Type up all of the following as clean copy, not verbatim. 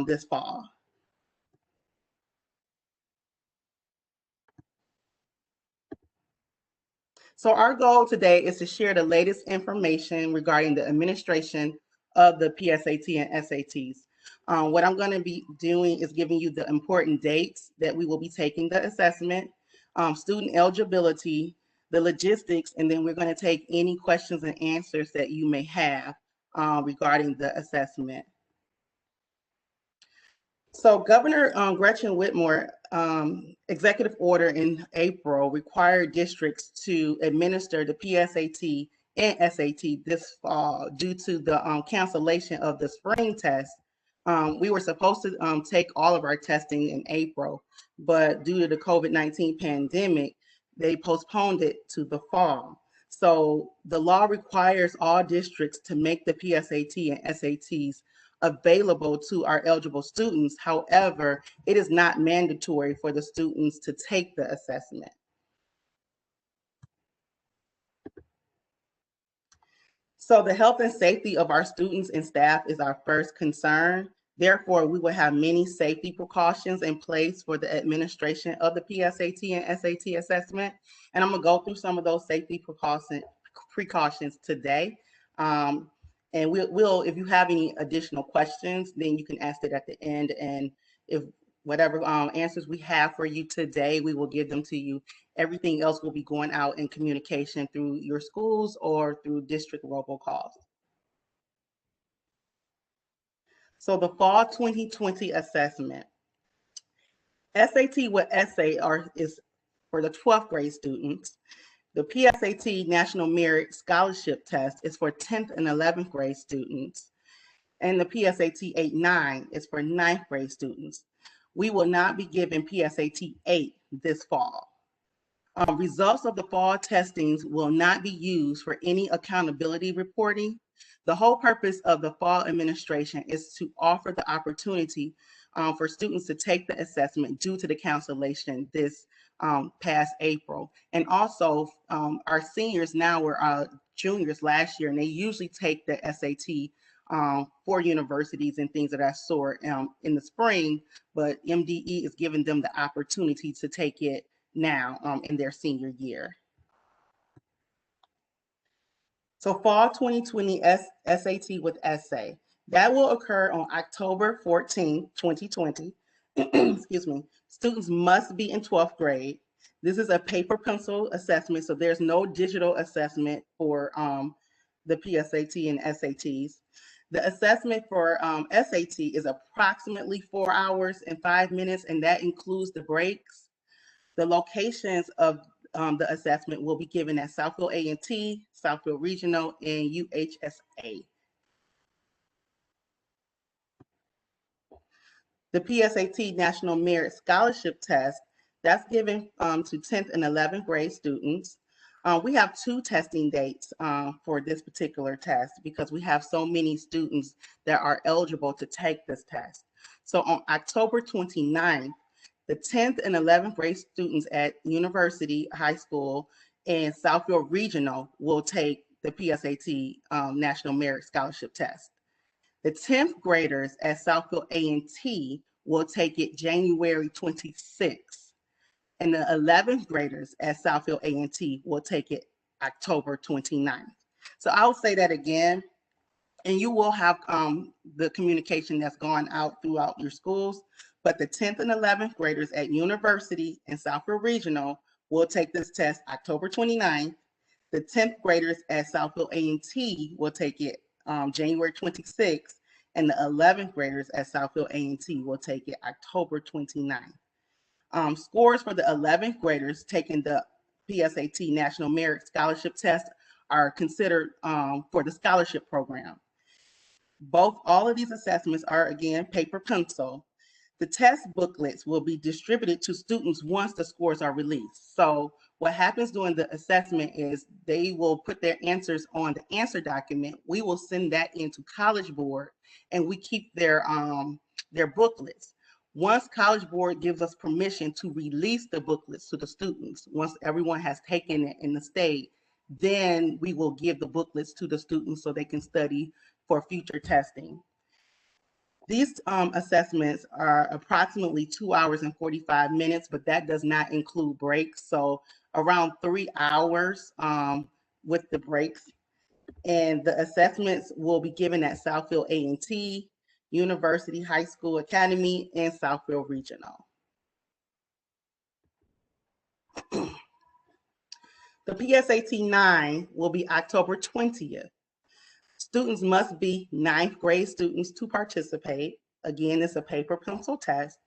this fall. So our goal today is to share the latest information regarding the administration of the PSAT and SATs. What I'm going to be doing is giving you the important dates that we will be taking the assessment, student eligibility, the logistics, and then we're going to take any questions and answers that you may have regarding the assessment. So Governor Gretchen Whitmer executive order in April required districts to administer the PSAT and SAT this fall due to the cancellation of the spring test. We were supposed to take all of our testing in April, but due to the COVID-19 pandemic, they postponed it to the fall. So the law requires all districts to make the PSAT and SATs available to our eligible students. However, it is not mandatory for the students to take the assessment. So the health and safety of our students and staff is our first concern. Therefore, we will have many safety precautions in place for the administration of the PSAT and SAT assessment. And I'm gonna go through some of those safety precautions today. And we'll, if you have any additional questions, then you can ask it at the end. And if whatever answers we have for you today, we will give them to you. Everything else will be going out in communication through your schools or through district robocalls. So the fall 2020 assessment. SAT with essay is for the 12th grade students. The PSAT National Merit Scholarship Test is for 10th and 11th grade students. And the PSAT 8-9 is for 9th grade students. We will not be giving PSAT 8 this fall. Results of the fall testings will not be used for any accountability reporting. The whole purpose of the fall administration is to offer the opportunity for students to take the assessment due to the cancellation this past April. And also our seniors now were juniors last year, and they usually take the SAT for universities and things of that sort in the spring, but MDE is giving them the opportunity to take it now in their senior year. So fall 2020 SAT with essay, that will occur on October 14, 2020. Excuse me. Students must be in 12th grade. This is a paper pencil assessment, so there's no digital assessment for the PSAT and SATs. The assessment for SAT is approximately 4 hours and 5 minutes, and that includes the breaks. The locations of the assessment will be given at Southfield A&T, Southfield Regional, and UHSA. The PSAT National Merit Scholarship Test, that's given to 10th and 11th grade students. We have 2 testing dates for this particular test because we have so many students that are eligible to take this test. So on October 29th, the 10th and 11th grade students at University High School and Southfield Regional will take the PSAT National Merit Scholarship Test. The 10th graders at Southfield A&T will take it January 26th, and the 11th graders at Southfield A&T will take it October 29th. So I'll say that again, and you will have the communication that's gone out throughout your schools. But the 10th and 11th graders at University and Southfield Regional will take this test October 29th. The 10th graders at Southfield A&T will take it January 26th, and the 11th graders at Southfield A&T will take it October 29th. Scores for the 11th graders taking the PSAT National Merit Scholarship Test are considered for the scholarship program. All of these assessments are, again, paper pencil. The test booklets will be distributed to students once the scores are released. So what happens during the assessment is they will put their answers on the answer document. We will send that into College Board, and we keep their booklets. Once College Board gives us permission to release the booklets to the students, once everyone has taken it in the state, then we will give the booklets to the students so they can study for future testing. These assessments are approximately 2 hours and 45 minutes, but that does not include breaks. So around 3 hours with the breaks. And the assessments will be given at Southfield A&T, University High School Academy, and Southfield Regional. The PSAT 9 will be October 20th. Students must be 9th grade students to participate. Again, it's a paper pencil test.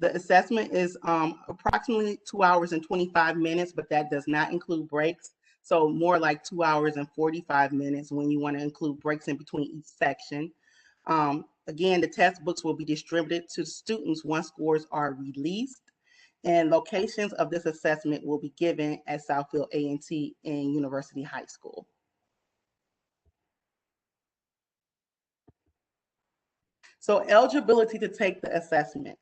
The assessment is approximately 2 hours and 25 minutes, but that does not include breaks. So more like 2 hours and 45 minutes when you want to include breaks in between each section. Again, the test books will be distributed to students once scores are released, and locations of this assessment will be given at Southfield A&T and University High School. So eligibility to take the assessment.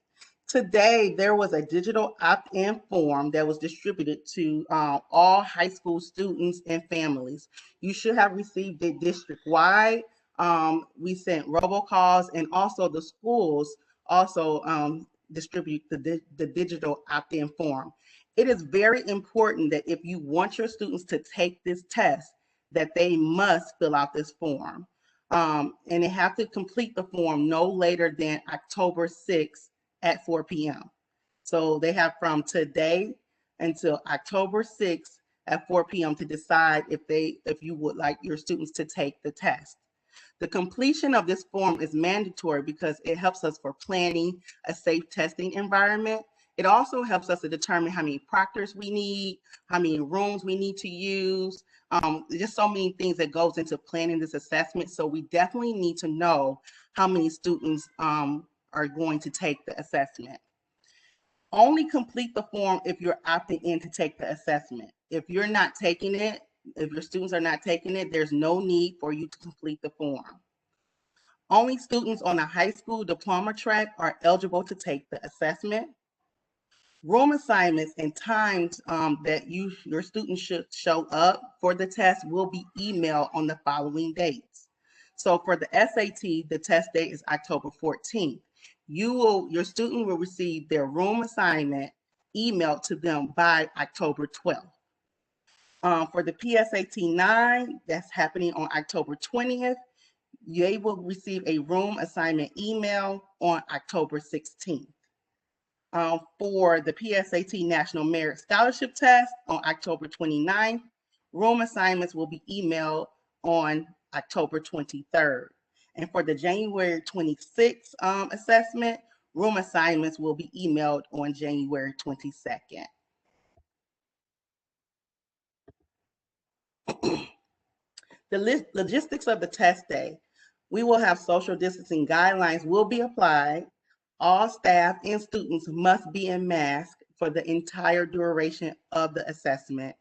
Today, there was a digital opt-in form that was distributed to all high school students and families. You should have received it district-wide. We sent robocalls, and also the schools also distribute the digital opt-in form. It is very important that if you want your students to take this test, that they must fill out this form. And they have to complete the form no later than October 6th at 4 p.m. So they have from today until October 6th at 4 p.m. to decide if you would like your students to take the test. The completion of this form is mandatory because it helps us for planning a safe testing environment. It also helps us to determine how many proctors we need, how many rooms we need to use, just so many things that goes into planning this assessment. So we definitely need to know how many students are going to take the assessment. Only complete the form if you're opting in to take the assessment. If you're not taking it, if your students are not taking it, there's no need for you to complete the form. Only students on a high school diploma track are eligible to take the assessment. Room assignments and times that your students should show up for the test will be emailed on the following dates. So for the SAT, the test date is October 14th. Your student will receive their room assignment emailed to them by October 12th. For the PSAT 9, that's happening on October 20th. They will receive a room assignment email on October 16th. For the PSAT National Merit Scholarship Test on October 29th, room assignments will be emailed on October 23rd. And for the January 26th assessment, room assignments will be emailed on January 22nd. The logistics of the test day. We will have social distancing guidelines will be applied. All staff and students must be in mask for the entire duration of the assessment.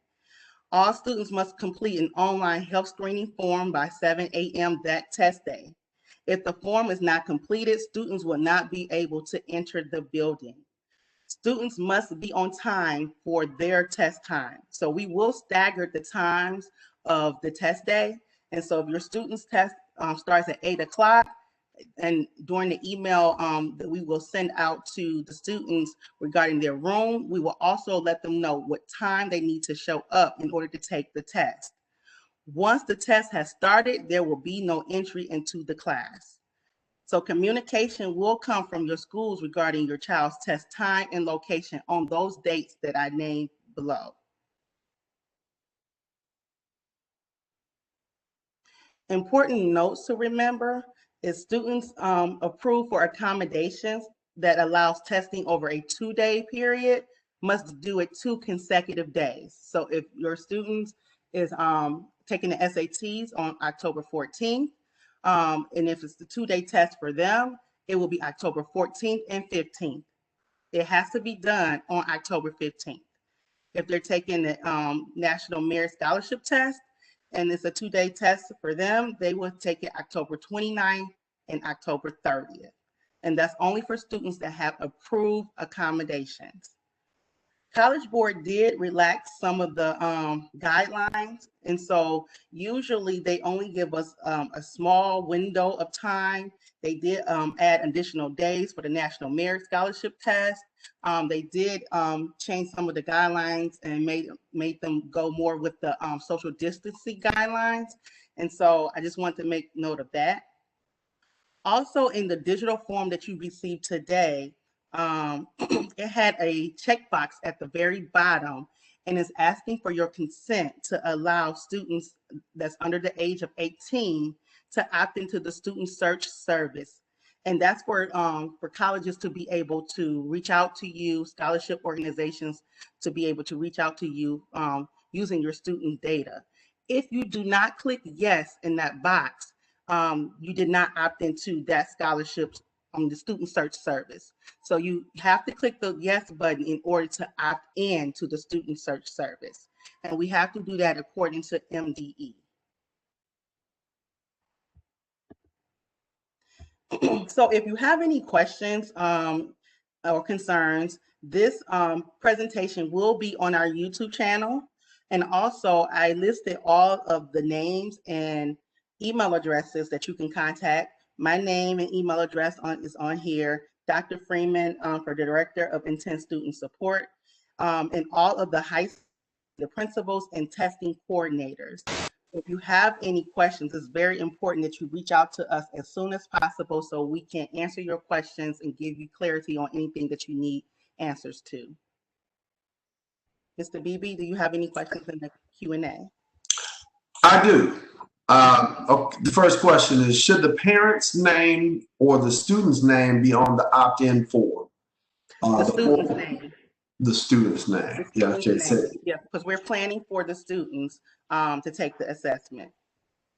All students must complete an online health screening form by 7 a.m. that test day. If the form is not completed, students will not be able to enter the building. Students must be on time for their test time. So we will stagger the times of the test day. And so if your student's test starts at 8 o'clock, and during the email that we will send out to the students regarding their room, we will also let them know what time they need to show up in order to take the test. Once the test has started, there will be no entry into the class. So communication will come from your schools regarding your child's test time and location on those dates that I named below. Important notes to remember is students approved for accommodations that allows testing over a 2-day period must do it 2 consecutive days. So if your student is taking the SATs on October 14th, and if it's the 2-day test for them, it will be October 14th and 15th. It has to be done on October 15th. If they're taking the National Merit Scholarship Test, and it's a 2-day test for them, they will take it October 29th and October 30th. And that's only for students that have approved accommodations. College Board did relax some of the guidelines. And so usually they only give us a small window of time. They did add additional days for the National Merit Scholarship Test. They did change some of the guidelines and made them go more with the social distancing guidelines. And so I just want to make note of that. Also, in the digital form that you received today, it had a checkbox at the very bottom and is asking for your consent to allow students that's under the age of 18 to opt into the student search service. And that's for colleges to be able to reach out to you, scholarship organizations to be able to reach out to you using your student data. If you do not click yes in that box, you did not opt into that scholarship on the student search service. So you have to click the yes button in order to opt in to the student search service. And we have to do that according to MDE. So if you have any questions or concerns, this presentation will be on our YouTube channel. And also I listed all of the names and email addresses that you can contact. My name and email address is on here. Dr. Freeman for the Director of Intense Student Support, and all of the principals and testing coordinators. If you have any questions, it's very important that you reach out to us as soon as possible so we can answer your questions and give you clarity on anything that you need answers to. Mr. Beebe, do you have any questions in the Q&A? I do. Okay, the first question is, should the parent's name or the student's name be on the opt-in form? The student's name. The student's name. Yeah, because we're planning for the students to take the assessment.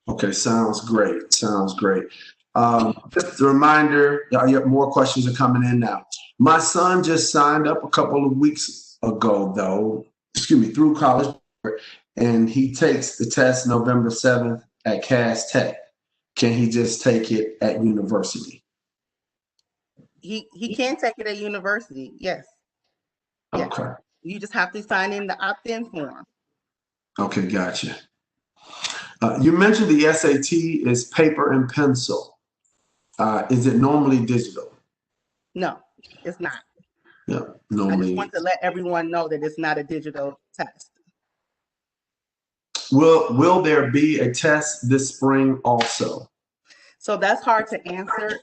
Okay, sounds great. Sounds great. Just a reminder, more questions are coming in now. My son just signed up a couple of weeks ago, though, through College Board, and he takes the test November 7th at Cass Tech. Can he just take it at university? He can take it at university, yes. Okay. Yes. You just have to sign in the opt-in form. Okay, gotcha. You mentioned the SAT is paper and pencil. Is it normally digital? No, it's not. Yeah, normally. I just want to let everyone know that it's not a digital test. Will there be a test this spring also? So that's hard to answer.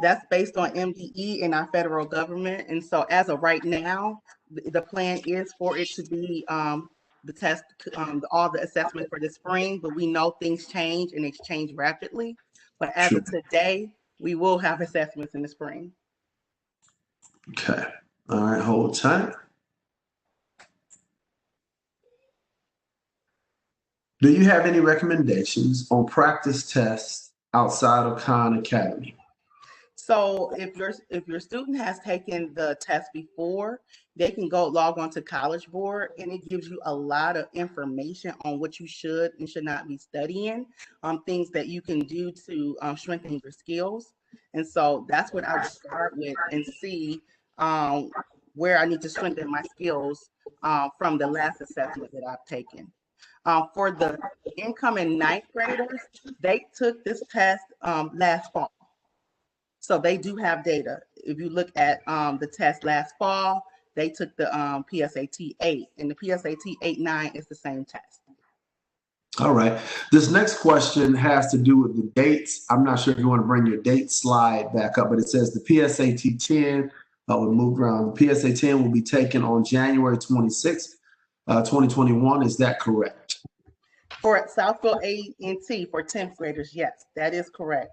That's based on MDE and our federal government. And so as of right now, the plan is for it to be the test, all the assessment for the spring, but we know things change and they change rapidly. But as of today, we will have assessments in the spring. Okay. All right, hold tight. Do you have any recommendations on practice tests outside of Khan Academy? So if your student has taken the test before, they can go log on to College Board, and it gives you a lot of information on what you should and should not be studying, things that you can do to strengthen your skills. And so that's what I would start with and see where I need to strengthen my skills from the last assessment that I've taken. For the incoming ninth graders, they took this test last fall. So they do have data. If you look at the test last fall, they took the PSAT 8, and the PSAT 8-9 is the same test. All right. This next question has to do with the dates. I'm not sure if you want to bring your date slide back up, but it says the PSAT 10, we moved around. The PSAT 10 will be taken on January 26th, 2021. Is that correct? For Southfield A&T for 10th graders, yes, that is correct.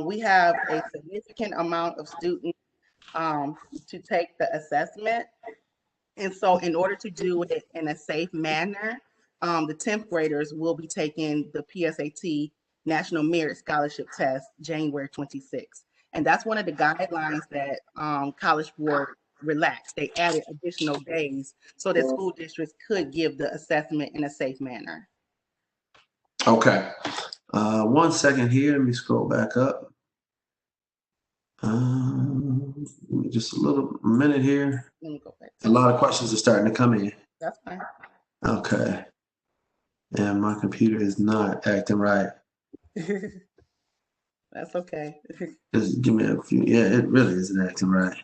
We have a significant amount of students to take the assessment. And so in order to do it in a safe manner, the 10th graders will be taking the PSAT National Merit Scholarship Test January 26th. And that's one of the guidelines that College Board relaxed. They added additional days so that school districts could give the assessment in a safe manner. Okay. 1 second here. Let me scroll back up. Just a little minute here. Let me go back. A lot of questions are starting to come in. That's fine. Okay. And my computer is not acting right. That's okay. Just give me a few. Yeah, it really isn't acting right.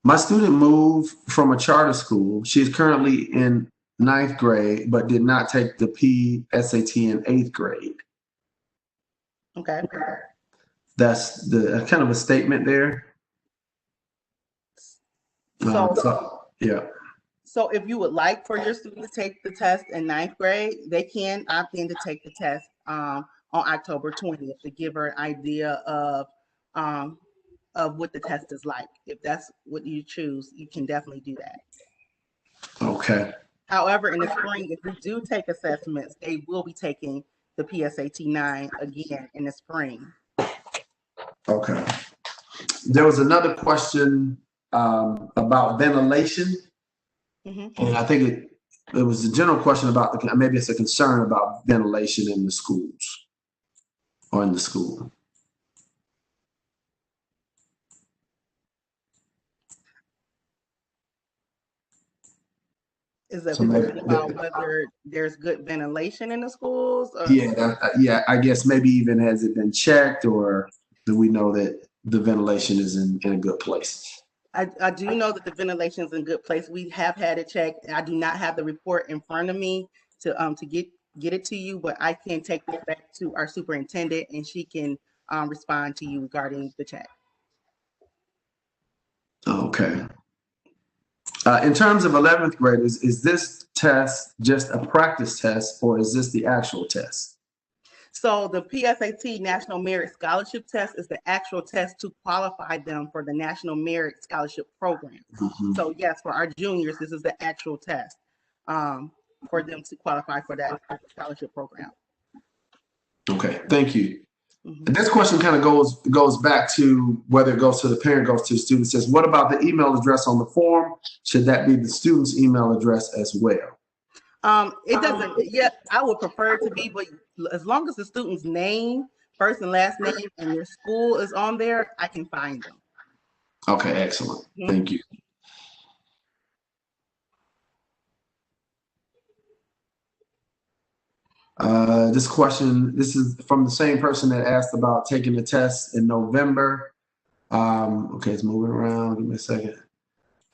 My student moved from a charter school. She is currently in 9th grade, but did not take the PSAT in 8th grade. Okay. That's the kind of a statement there. Yeah. So if you would like for your student to take the test in 9th grade, they can opt in to take the test on October 20th to give her an idea of what the test is like. If that's what you choose, you can definitely do that. Okay. However, in the spring, if we do take assessments, they will be taking the PSAT 9 again in the spring. Okay. There was another question about ventilation. Mm-hmm. And I think it was a general question about maybe it's a concern about ventilation in the schools or in the school. Is that question about whether there's good ventilation in the schools? Or? Yeah, I guess maybe even has it been checked, or do we know that the ventilation is in a good place? I do know that the ventilation is in good place. We have had it checked. I do not have the report in front of me to get it to you, but I can take this back to our superintendent and she can respond to you regarding the check. Okay. In terms of 11th graders, is this test just a practice test or is this the actual test? So the PSAT National Merit Scholarship Test is the actual test to qualify them for the National Merit Scholarship Program. Mm-hmm. So yes, for our juniors, this is the actual test for them to qualify for that scholarship program. Okay, thank you. Mm-hmm. This question kind of goes back to whether it goes to the parent, goes to the student. It says, what about the email address on the form? Should that be the student's email address as well? It doesn't. Yeah, I would prefer it to be, but as long as the student's name, first and last name, and their school is on there, I can find them. Okay, excellent. Mm-hmm. Thank you. This question, this is from the same person that asked about taking the test in November. Okay, it's moving around. Give me a second.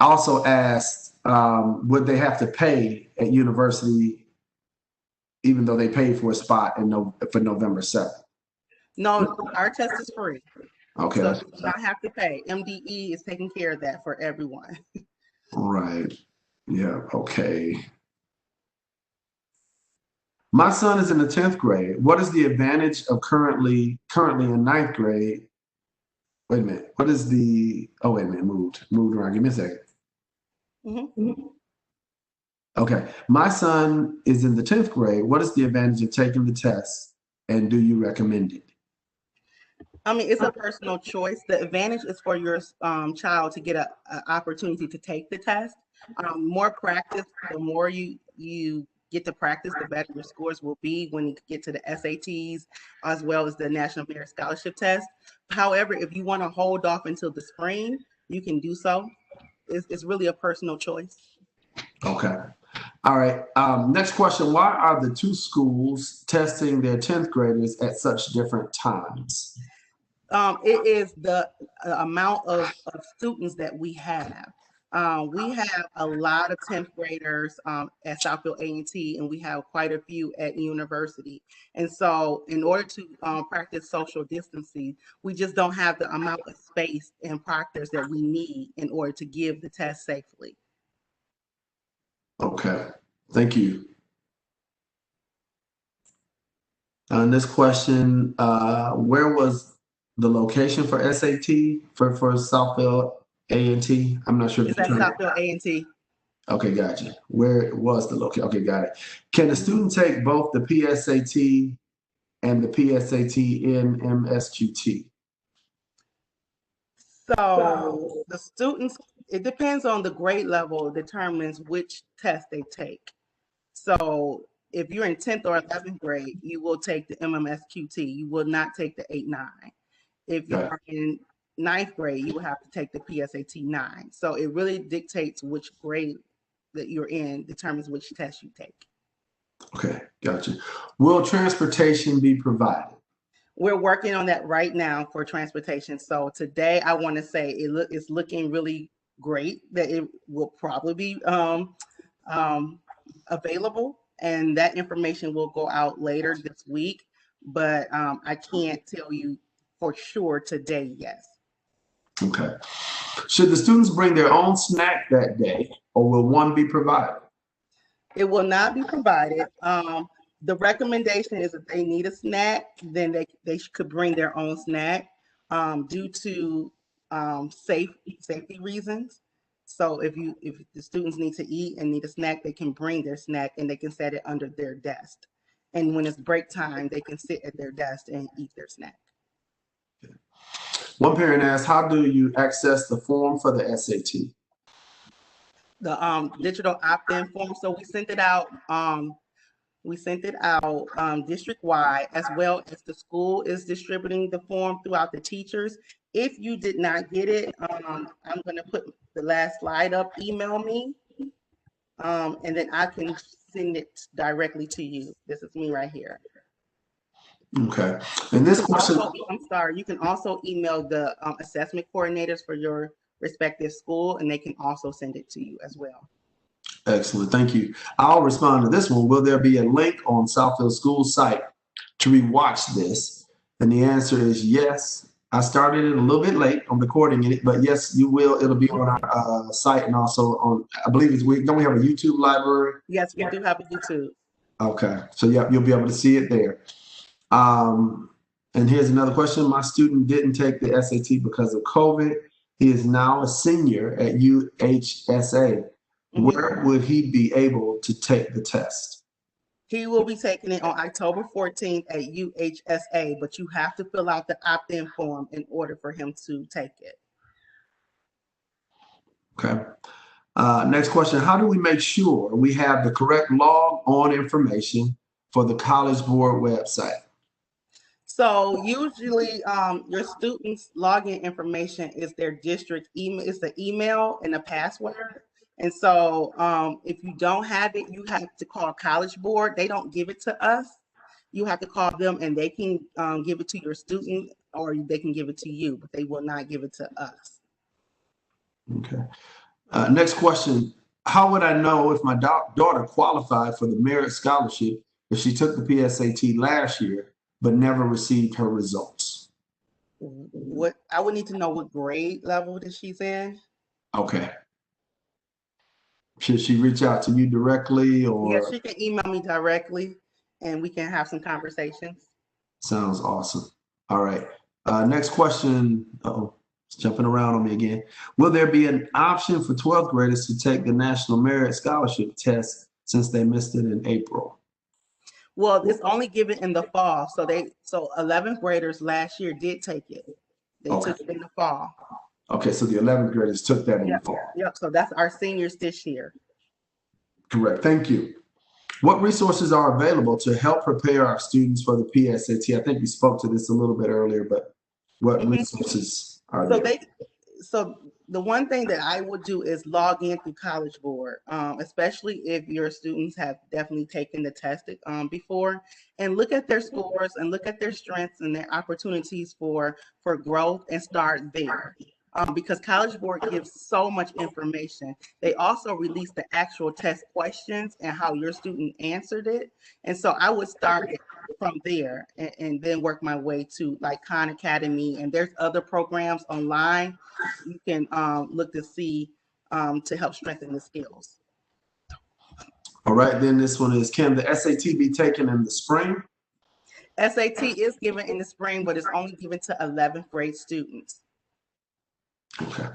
I also asked, would they have to pay at university, even though they paid for a spot for November 7th? No, our test is free. Okay. So you do not have to pay. MDE is taking care of that for everyone. All right. Yeah, okay. My son is in the 10th grade. What is the advantage of currently in 9th grade? Wait a minute. What is the, oh, wait a minute, moved around. Give me a second. Mm-hmm. Okay. My son is in the 10th grade. What is the advantage of taking the test and do you recommend it? I mean, it's a personal choice. The advantage is for your child to get an opportunity to take the test. More practice, the more you get to practice, the better your scores will be when you get to the SATs, as well as the National Merit Scholarship Test. However, if you want to hold off until the spring, you can do so. It's really a personal choice. Okay. All right. Next question. Why are the two schools testing their 10th graders at such different times? It is the amount of students that we have. We have a lot of 10th graders at Southfield A&T, and we have quite a few at university. And so in order to practice social distancing, we just don't have the amount of space and proctors that we need in order to give the test safely. Okay, thank you. On this question, where was the location for SAT for Southfield A&T? I'm not sure. It's at Southfield A&T. Okay, gotcha. Where was the location? Okay, got it. Can the student take both the PSAT and the PSAT in MSQT? So the students, it depends on the grade level, determines which test they take. So if you're in 10th or 11th grade, you will take the MMSQT. You will not take the 8-9. If you are in ninth grade, you will have to take the PSAT 9. So it really dictates which grade that you're in, determines which test you take. Okay, gotcha. Will transportation be provided? We're working on that right now for transportation. So today, I want to say it's looking really great that it will probably be available, and that information will go out later this week. But I can't tell you for sure today. Yes. Okay. Should the students bring their own snack that day, or will one be provided? It will not be provided. The recommendation is if they need a snack, then they could bring their own snack due to safety reasons. So if the students need to eat and need a snack, they can bring their snack and they can set it under their desk. And when it's break time, they can sit at their desk and eat their snack. One parent asked, how do you access the form for the SAT? The digital opt-in form. So we sent it out. District-wide, as well as the school is distributing the form throughout the teachers. If you did not get it, I'm going to put the last slide up. Email me, and then I can send it directly to you. This is me right here. Okay. And this question, I'm sorry. You can also email the assessment coordinators for your respective school, and they can also send it to you as well. excellent, thank you. I'll respond to this one. Will there be a link on Southfield School site to rewatch this? And the answer is yes. I started it a little bit late on recording it, but yes, you will. It'll be on our site and also on, I believe don't we have a YouTube library? Yes, we do have a YouTube. Okay, so yeah, you'll be able to see it there. And here's another question. My student didn't take the SAT because of COVID. He is now a senior at UHSA. Where would he be able to take the test? He will be taking it on October 14th at UHSA, but you have to fill out the opt-in form in order for him to take it. Okay. Next question. How do we make sure we have the correct log on information for the College Board website? So usually your students' login information is their district email, it's the email and the password. And so if you don't have it, you have to call College Board. They don't give it to us. You have to call them and they can give it to your student or they can give it to you, but they will not give it to us. Okay. Next question. How would I know if my daughter qualified for the merit scholarship if she took the PSAT last year but never received her results? What I would need to know what grade level that she's in. Okay. Should she reach out to you directly or? Yes, she can email me directly and we can have some conversations. Sounds awesome. All right. Next question. Uh-oh, it's jumping around on me again. Will there be an option for 12th graders to take the National Merit Scholarship test since they missed it in April? Well, it's only given in the fall. So 11th graders last year did take it. They took it in the fall. Okay, so the 11th graders took that in the fall. Yep, so that's our seniors this year. Correct, thank you. What resources are available to help prepare our students for the PSAT? I think you spoke to this a little bit earlier, but what resources are there? So the one thing that I would do is log in through College Board, especially if your students have definitely taken the test before, and look at their scores and look at their strengths and their opportunities for growth and start there. Because College Board gives so much information. They also release the actual test questions and how your student answered it. And so I would start from there and then work my way to like Khan Academy. And there's other programs online you can look to see to help strengthen the skills. All right, then this one is, can the SAT be taken in the spring? SAT is given in the spring, but it's only given to 11th grade students. Okay,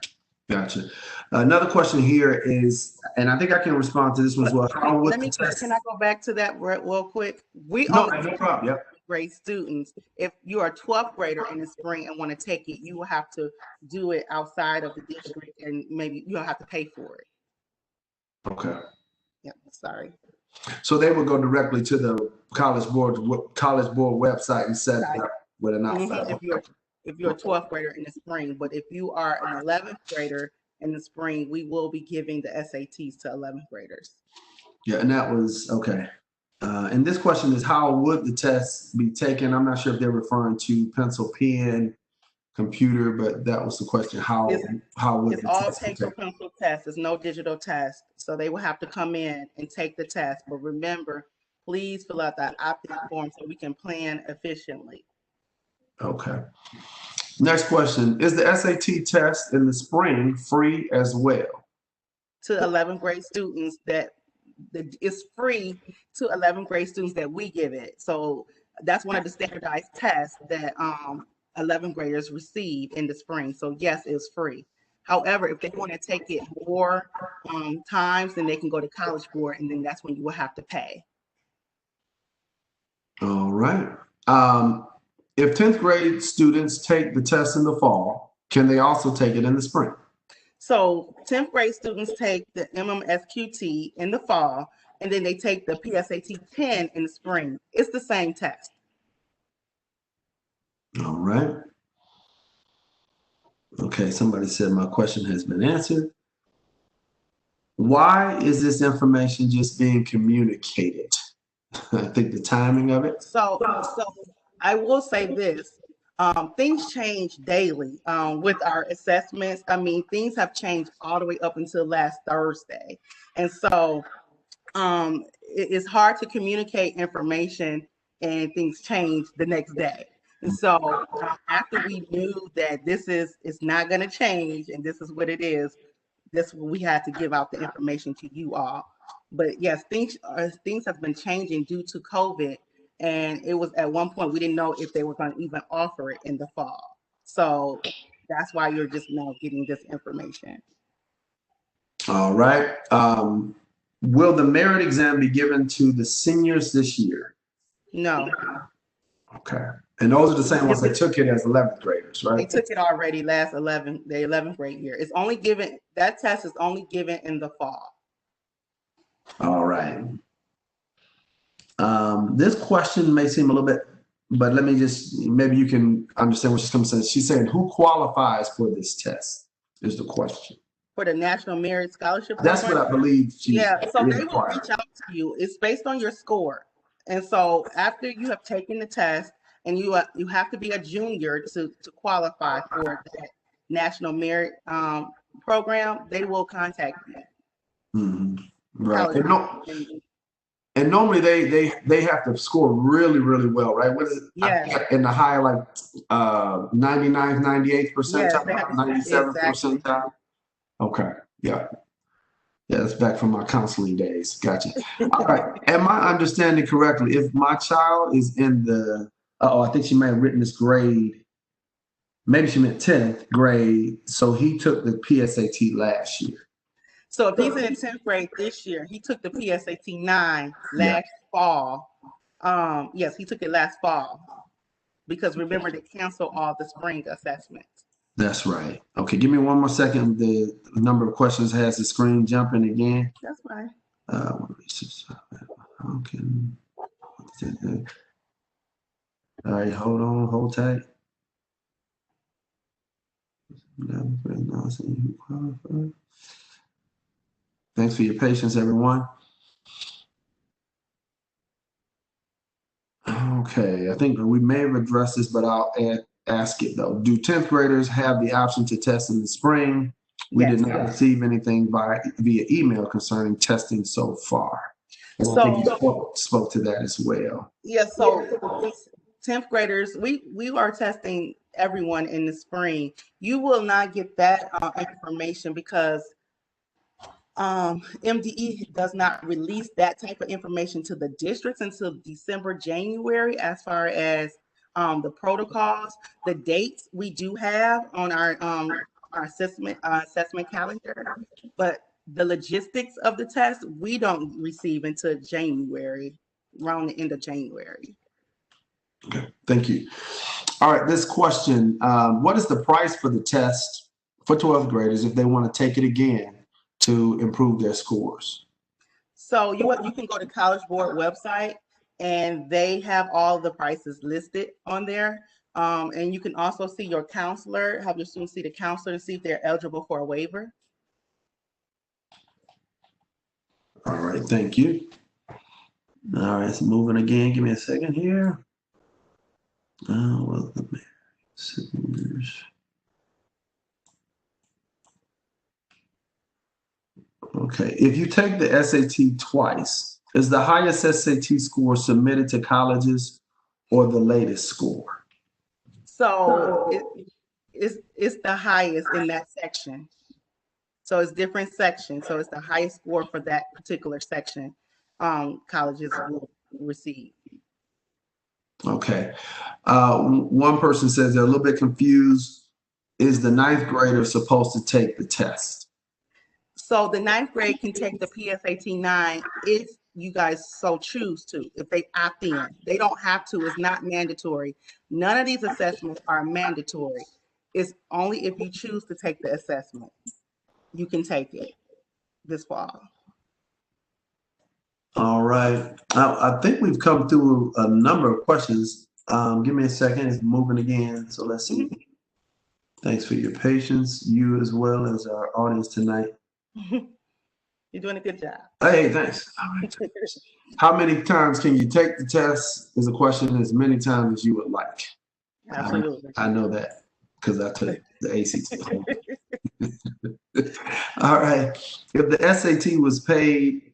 gotcha. Another question here is, and I think I can respond to this one as well. Can I go back to that real quick? No problem. Yep. Grade students. If you are a 12th grader in the spring and want to take it, you will have to do it outside of the district, and maybe you'll have to pay for it. Okay. Yeah, sorry. So they would go directly to the College Board website and set it up with an outside. if you're a 12th grader in the spring. But if you are an 11th grader in the spring, we will be giving the SATs to 11th graders. Yeah, and that was okay. And this question is, how would the test be taken? I'm not sure if they're referring to pencil, pen, computer, but that was the question. How would it's the all test be paper taken? pencil test. There's no digital test. So they will have to come in and take the test. But remember, please fill out that opt-in form so we can plan efficiently. Okay. Next question. Is the SAT test in the spring free as well? To 11th grade students it's free to 11th grade students that we give it. So that's one of the standardized tests that 11th graders receive in the spring. So yes, it's free. However, if they want to take it more times, then they can go to College Board, and then that's when you will have to pay. All right. If 10th grade students take the test in the fall, can they also take it in the spring? So 10th grade students take the MMSQT in the fall, and then they take the PSAT 10 in the spring. It's the same test. All right. Okay, somebody said my question has been answered. Why is this information just being communicated? I think the timing of it. So I will say this. Things change daily with our assessments. I mean, things have changed all the way up until last Thursday. And so it's hard to communicate information and things change the next day. And so after we knew that this is not going to change and this is what it is, this we had to give out the information to you all. But yes, things have been changing due to COVID, and it was at one point we didn't know if they were going to even offer it in the fall. So that's why you're just now getting this information. All right. Will the merit exam be given to the seniors this year? No. Okay. And those are the same ones that took it as 11th graders, right? They took it already the 11th grade year. It's only given, that test is only given in the fall. All right. This question may seem a little bit, but let me just, maybe you can understand what she's coming to say. She's saying, who qualifies for this test is the question. For the National Merit Scholarship Program? That's what I believe. Yeah, so they will reach out to you. It's based on your score. And so after you have taken the test, and you have to be a junior to qualify for that National Merit Program, they will contact you. Mm-hmm. Right. And normally they have to score really, really well, right? What is it? Yeah. In the high, like 99th, 98th percentile, yes, 97th exactly. percentile. Okay. Yeah. Yeah, that's back from my counseling days. Gotcha. All right. Am I understanding correctly? If my child is in the, I think she may have written this grade. Maybe she meant 10th grade. So he took the PSAT last year. So if he's in the 10th grade this year, he took the PSAT 9 last fall. Yes, he took it last fall. Because remember, they canceled all the spring assessments. That's right. Okay, give me one more second. The number of questions has the screen jumping again. That's fine. Okay. All right, hold on, hold tight. Thanks for your patience, everyone. Okay, I think we may have addressed this, but I'll ask it though. Do 10th graders have the option to test in the spring? We did not receive anything via email concerning testing so far. And I think you spoke to that as well. Yeah, so 10th graders, we are testing everyone in the spring. You will not get that information because MDE does not release that type of information to the districts until December, January, as far as the protocols. The dates we do have on our assessment calendar, but the logistics of the test we don't receive until January, around the end of January. Okay, thank you. All right, this question, what is the price for the test for 12th graders if they want to take it again to improve their scores? So you can go to College Board website and they have all the prices listed on there. And you can also see your counselor, have your students see the counselor to see if they're eligible for a waiver. All right, thank you. All right, so moving again. Give me a second here. Well, okay, if you take the SAT twice, is the highest SAT score submitted to colleges or the latest score? So it's the highest in that section. So it's different sections. So it's the highest score for that particular section colleges will receive. Okay. One person says they're a little bit confused. Is the ninth grader supposed to take the test? So the ninth grade can take the PSAT 9 if you guys so choose to, if they opt in. They don't have to, it's not mandatory. None of these assessments are mandatory. It's only if you choose to take the assessment, you can take it this fall. All right. I think we've come through a number of questions. Give me a second. It's moving again. So let's see. Mm-hmm. Thanks for your patience. You as well as our audience tonight. You're doing a good job. Hey, thanks. All right. How many times can you take the test is a question, as many times as you would like. Absolutely. I know that because I took the ACT. All right. If the SAT was paid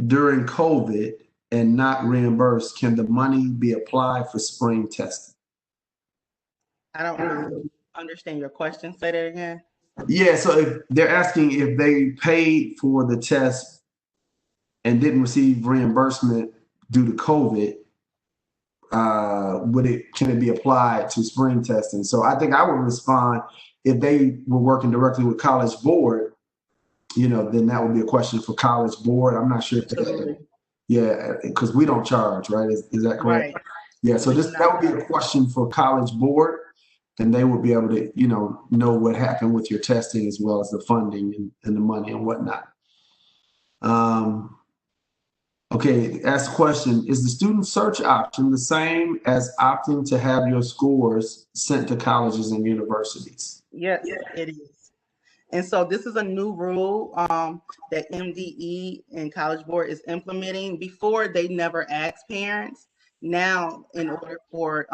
during COVID and not reimbursed, can the money be applied for spring testing? I don't really understand your question. Say that again. Yeah, so if they're asking if they paid for the test and didn't receive reimbursement due to COVID, can it be applied to spring testing? So I think I would respond, if they were working directly with College Board, then that would be a question for College Board. I'm not sure if because we don't charge, right? Is that correct? Right. Yeah, so that would be a question for College Board, and they would be able to, know what happened with your testing as well as the funding and the money and whatnot. Okay, ask the question, is the student search option the same as opting to have your scores sent to colleges and universities? Yes, it is. And so this is a new rule that MDE and College Board is implementing. Before, they never asked parents. Now, in order for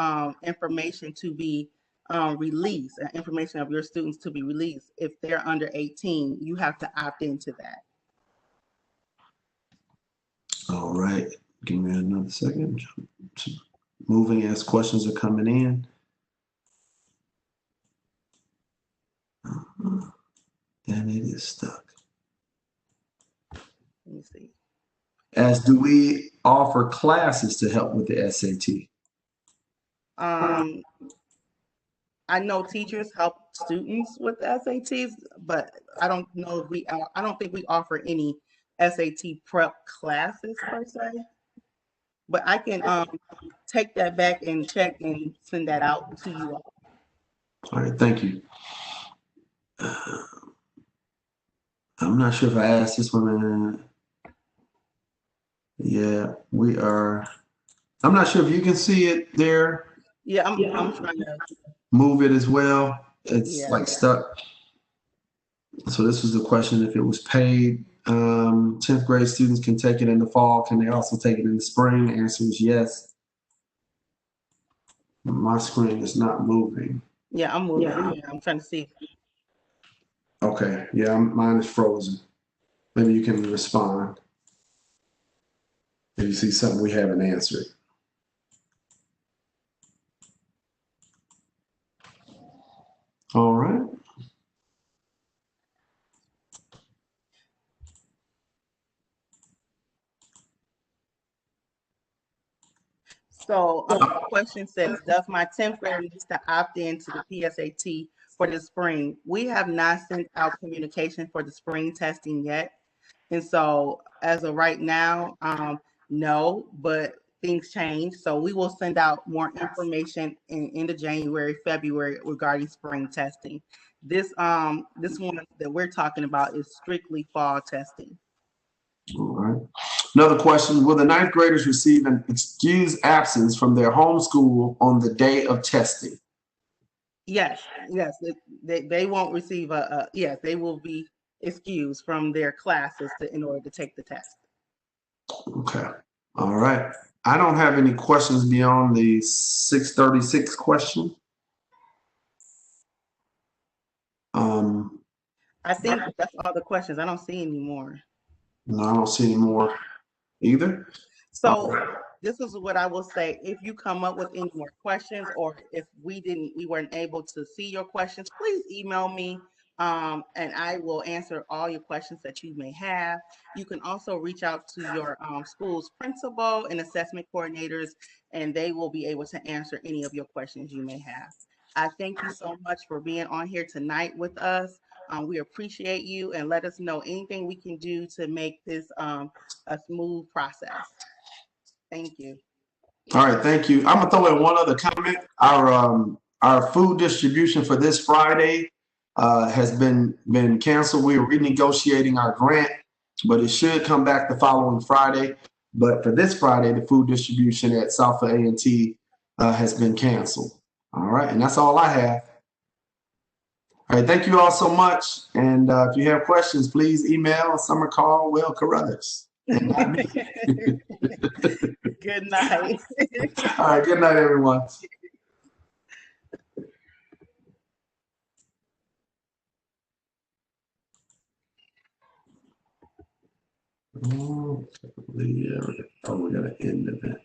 information to be released, information of your students to be released, if they're under 18, you have to opt into that. All right, give me another second. Moving as questions are coming in. And it is stuck. Let me see. As do we offer classes to help with the SAT? I know teachers help students with SATs, but I don't know if I don't think we offer any SAT prep classes per se. But I can take that back and check and send that out to you all. All right, thank you. I'm not sure if I asked this one. Yeah, we are. I'm not sure if you can see it there. Yeah, I'm trying to move it as well. It's stuck. So this was the question: if it was paid, 10th grade students can take it in the fall. Can they also take it in the spring? The answer is yes. My screen is not moving. Yeah, I'm moving. Yeah, I'm trying to see. Okay. Yeah, mine is frozen. Maybe you can respond if you see something we haven't answered. All right. So the question says, does my 10th grader need to opt into the PSAT for the spring? We have not sent out communication for the spring testing yet. And so as of right now, no, but things change. So we will send out more information in the January, February regarding spring testing. This one that we're talking about is strictly fall testing. All right. Another question, will the ninth graders receive an excused absence from their home school on the day of testing? Yes, yes, they won't receive yes, they will be excused from their classes in order to take the test. Okay. All right. I don't have any questions beyond the 636 question. Um, I think that's all the questions. I don't see any more. no, I don't see any more either. All So right. this is what I will say. If you come up with any more questions, or if we weren't able to see your questions, please email me, and I will answer all your questions that you may have. You can also reach out to your school's principal and assessment coordinators, and they will be able to answer any of your questions you may have. I thank you so much for being on here tonight with us. We appreciate you, and let us know anything we can do to make this a smooth process. Thank you. All right, thank you. I'm gonna throw in one other comment. Our food distribution for this Friday has been canceled. We are renegotiating our grant, but it should come back the following Friday. But for this Friday, the food distribution at Southfield A&T has been canceled. All right, and that's all I have. All right, thank you all so much. And if you have questions, please email Summer Call Will Carruthers. And not me. Good night. All right, good night, everyone. Oh, we gotta end the event.